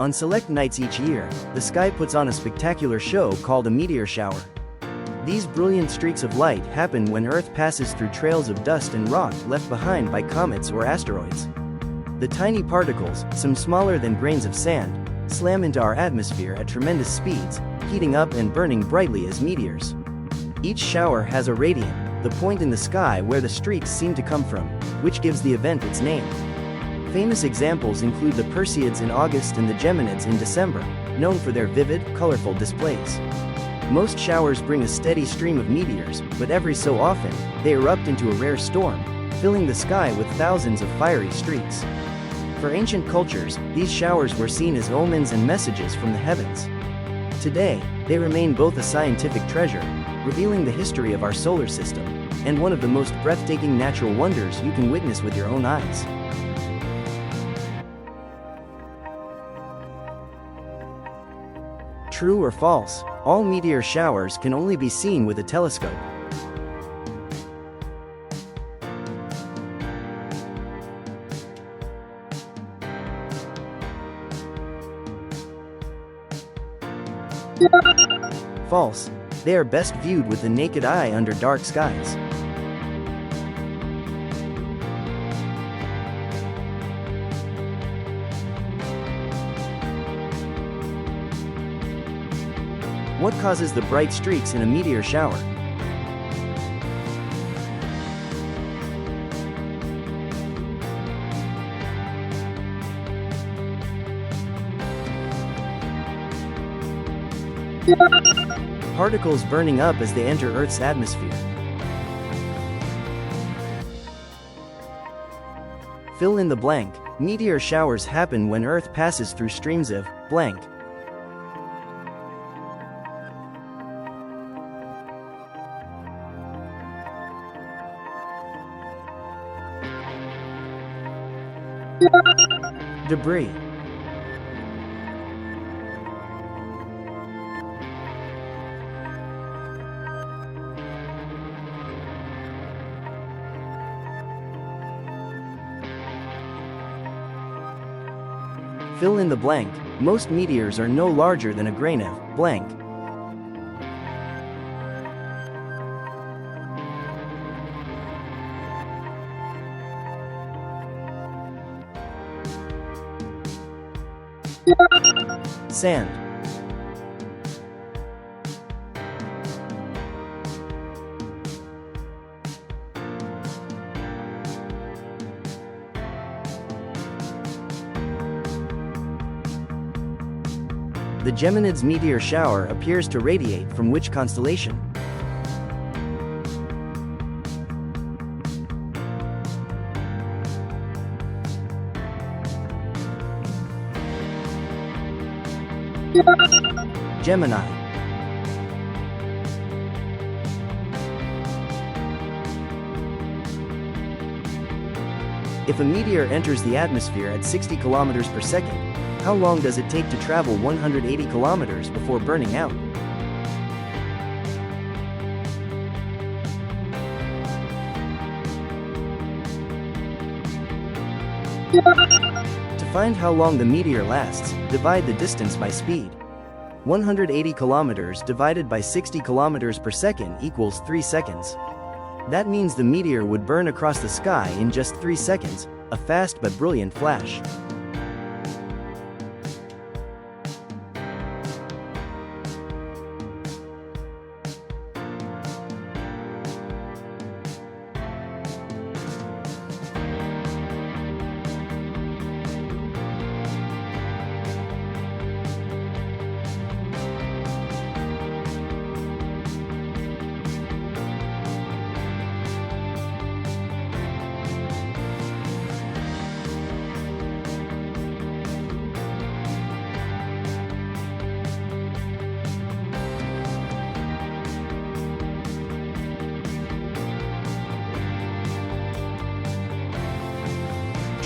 On select nights each year, the sky puts on a spectacular show called a meteor shower. These brilliant streaks of light happen when Earth passes through trails of dust and rock left behind by comets or asteroids. The tiny particles, some smaller than grains of sand, slam into our atmosphere at tremendous speeds, heating up and burning brightly as meteors. Each shower has a radiant, the point in the sky where the streaks seem to come from, which gives the event its name. Famous examples include the Perseids in August and the Geminids in December, known for their vivid, colorful displays. Most showers bring a steady stream of meteors, but every so often, they erupt into a rare storm, filling the sky with thousands of fiery streaks. For ancient cultures, these showers were seen as omens and messages from the heavens. Today, they remain both a scientific treasure, revealing the history of our solar system, and one of the most breathtaking natural wonders you can witness with your own eyes. True or false? All meteor showers can only be seen with a telescope. False. They are best viewed with the naked eye under dark skies. What causes the bright streaks in a meteor shower? Particles burning up as they enter Earth's atmosphere. Fill in the blank. Meteor showers happen when Earth passes through streams of blank. Debris. Fill in the blank. Most meteors are no larger than a grain of blank. Sand. The Geminids meteor shower appears to radiate from which constellation? Gemini. If a meteor enters the atmosphere at 60 kilometers per second, how long does it take to travel 180 kilometers before burning out? To find how long the meteor lasts, divide the distance by speed. 180 kilometers divided by 60 kilometers per second equals 3 seconds. That means the meteor would burn across the sky in just 3 seconds, a fast but brilliant flash.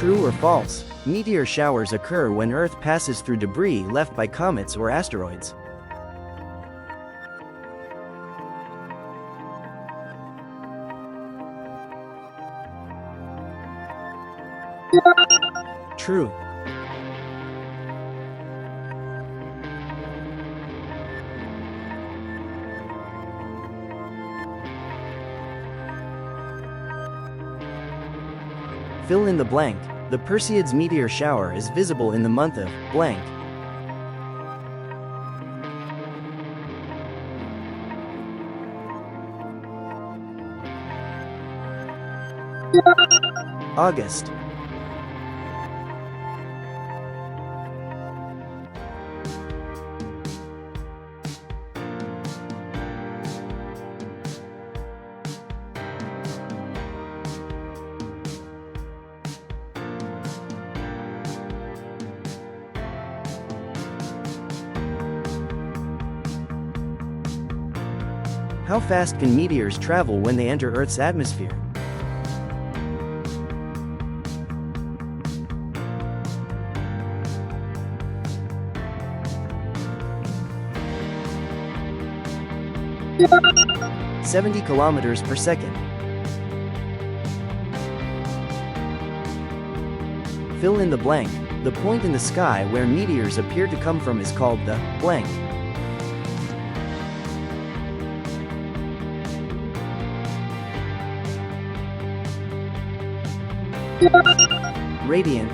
True or false? Meteor showers occur when Earth passes through debris left by comets or asteroids. True. Fill in the blank. The Perseids meteor shower is visible in the month of blank. August. How fast can meteors travel when they enter Earth's atmosphere? – 70 kilometers per second. Fill in the blank. The point in the sky where meteors appear to come from is called the blank. Radiant.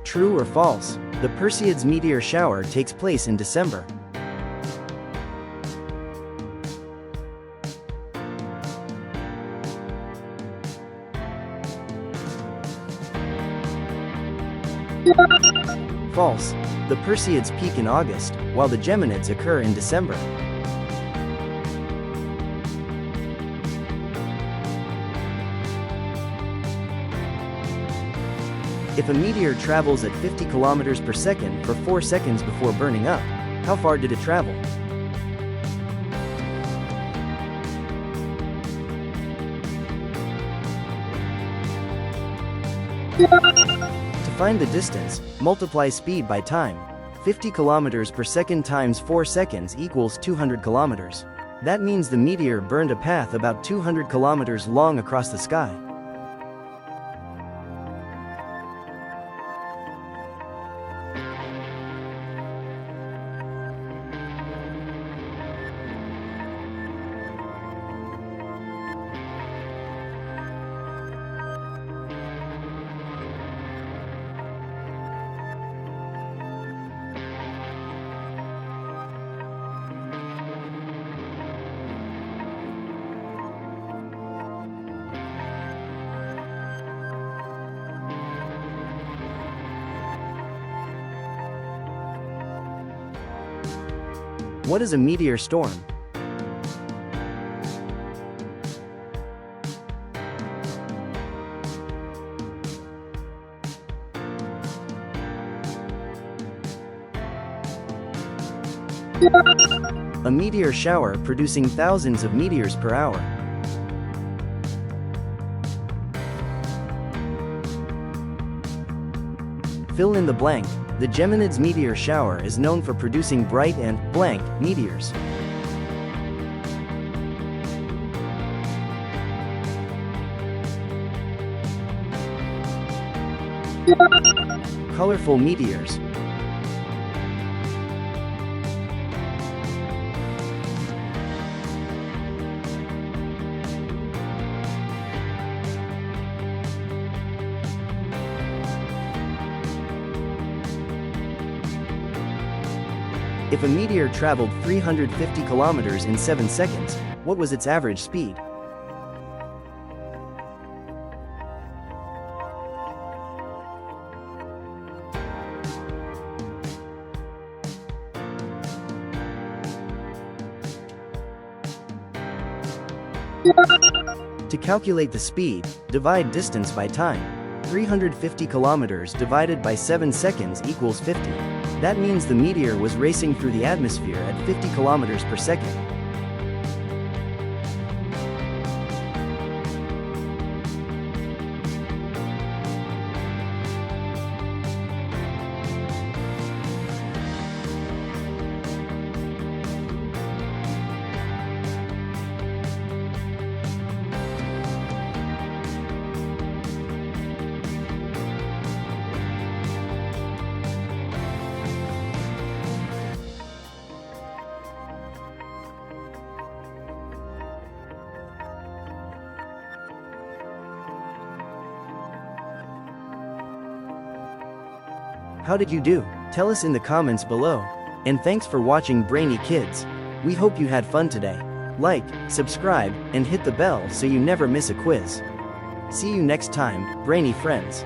True or false? The Perseids meteor shower takes place in December. False. The Perseids peak in August, while the Geminids occur in December. If a meteor travels at 50 kilometers per second for 4 seconds before burning up, how far did it travel? To find the distance, multiply speed by time. 50 kilometers per second times 4 seconds equals 200 kilometers. That means the meteor burned a path about 200 kilometers long across the sky. What is a meteor storm? A meteor shower producing thousands of meteors per hour. Fill in the blank. The Geminids meteor shower is known for producing bright and blank meteors. Colorful meteors. If a meteor traveled 350 kilometers in 7 seconds, what was its average speed? To calculate the speed, divide distance by time. 350 kilometers divided by 7 seconds equals 50. That means the meteor was racing through the atmosphere at 50 kilometers per second. How did you do? Tell us in the comments below. And thanks for watching Brainy Kids. We hope you had fun today. Like, subscribe, and hit the bell so you never miss a quiz. See you next time, brainy friends.